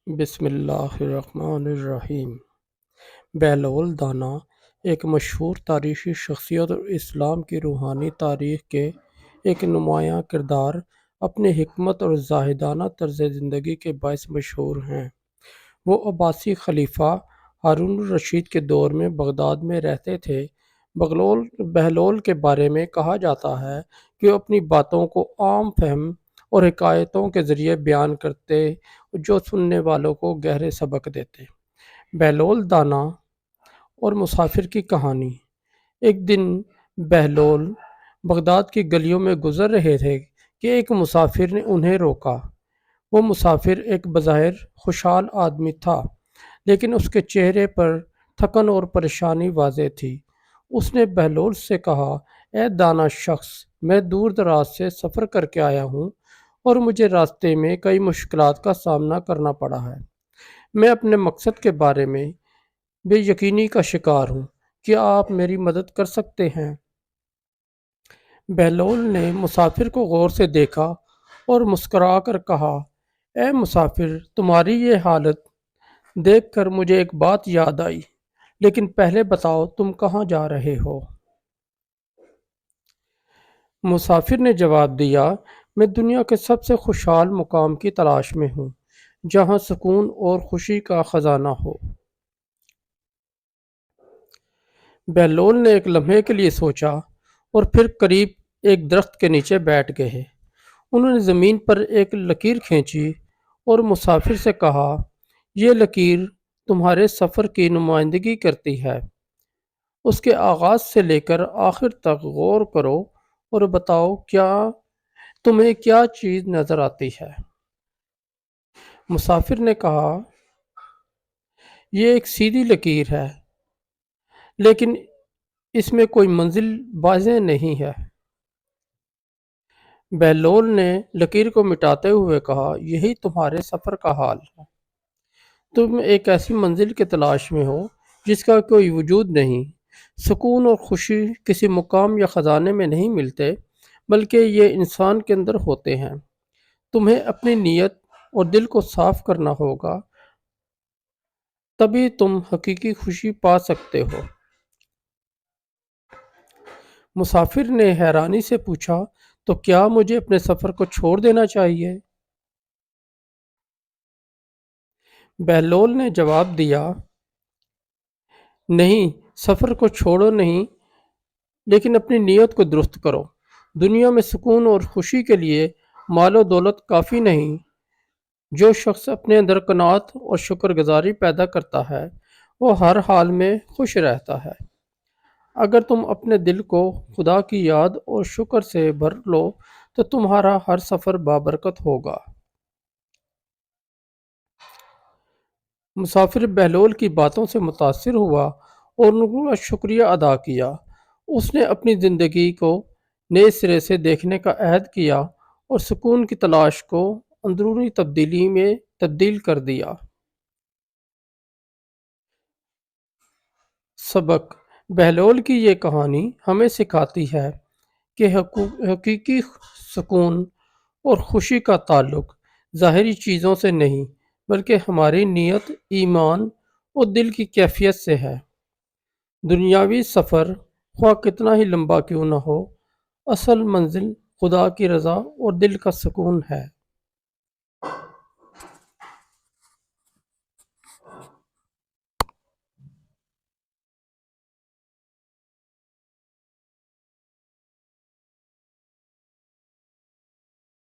بسم اللہ الرحمن الرحیم۔ بہلول دانا ایک مشہور تاریخی شخصیت اور اسلام کی روحانی تاریخ کے ایک نمایاں کردار اپنے حکمت اور زاہدانہ طرز زندگی کے باعث مشہور ہیں۔ وہ عباسی خلیفہ ہارون الرشید کے دور میں بغداد میں رہتے تھے۔ بہلول کے بارے میں کہا جاتا ہے کہ وہ اپنی باتوں کو عام فہم اور حکایتوں کے ذریعے بیان کرتے جو سننے والوں کو گہرے سبق دیتے۔ بہلول دانا اور مسافر کی کہانی۔ ایک دن بہلول بغداد کی گلیوں میں گزر رہے تھے کہ ایک مسافر نے انہیں روکا۔ وہ مسافر ایک بظاہر خوشحال آدمی تھا، لیکن اس کے چہرے پر تھکن اور پریشانی واضح تھی۔ اس نے بہلول سے کہا، اے دانا شخص، میں دور دراز سے سفر کر کے آیا ہوں اور مجھے راستے میں کئی مشکلات کا سامنا کرنا پڑا ہے۔ میں اپنے مقصد کے بارے میں بے یقینی کا شکار ہوں۔ کیا آپ میری مدد کر سکتے ہیں؟ بہلول نے مسافر کو غور سے دیکھا اور مسکرا کر کہا، اے مسافر، تمہاری یہ حالت دیکھ کر مجھے ایک بات یاد آئی، لیکن پہلے بتاؤ تم کہاں جا رہے ہو؟ مسافر نے جواب دیا، میں دنیا کے سب سے خوشحال مقام کی تلاش میں ہوں، جہاں سکون اور خوشی کا خزانہ ہو۔ بہلول نے ایک لمحے کے لیے سوچا اور پھر قریب ایک درخت کے نیچے بیٹھ گئے۔ انہوں نے زمین پر ایک لکیر کھینچی اور مسافر سے کہا، یہ لکیر تمہارے سفر کی نمائندگی کرتی ہے۔ اس کے آغاز سے لے کر آخر تک غور کرو اور بتاؤ تمہیں کیا چیز نظر آتی ہے۔ مسافر نے کہا، یہ ایک سیدھی لکیر ہے، لیکن اس میں کوئی منزل واضح نہیں ہے۔ بہلول نے لکیر کو مٹاتے ہوئے کہا، یہی تمہارے سفر کا حال ہے۔ تم ایک ایسی منزل کی تلاش میں ہو جس کا کوئی وجود نہیں۔ سکون اور خوشی کسی مقام یا خزانے میں نہیں ملتے، بلکہ یہ انسان کے اندر ہوتے ہیں۔ تمہیں اپنی نیت اور دل کو صاف کرنا ہوگا، تبھی تم حقیقی خوشی پا سکتے ہو۔ مسافر نے حیرانی سے پوچھا، تو کیا مجھے اپنے سفر کو چھوڑ دینا چاہیے؟ بہلول نے جواب دیا، نہیں، سفر کو چھوڑو نہیں، لیکن اپنی نیت کو درست کرو۔ دنیا میں سکون اور خوشی کے لیے مال و دولت کافی نہیں۔ جو شخص اپنے اندر قناعت اور شکر گزاری پیدا کرتا ہے، وہ ہر حال میں خوش رہتا ہے۔ اگر تم اپنے دل کو خدا کی یاد اور شکر سے بھر لو تو تمہارا ہر سفر بابرکت ہوگا۔ مسافر بہلول کی باتوں سے متاثر ہوا اور ان کا شکریہ ادا کیا۔ اس نے اپنی زندگی کو نئے سرے سے دیکھنے کا عہد کیا اور سکون کی تلاش کو اندرونی تبدیلی میں تبدیل کر دیا۔ سبق: بہلول کی یہ کہانی ہمیں سکھاتی ہے کہ حقیقی سکون اور خوشی کا تعلق ظاہری چیزوں سے نہیں، بلکہ ہماری نیت، ایمان اور دل کی کیفیت سے ہے۔ دنیاوی سفر خواہ کتنا ہی لمبا کیوں نہ ہو، اصل منزل خدا کی رضا اور دل کا سکون ہے۔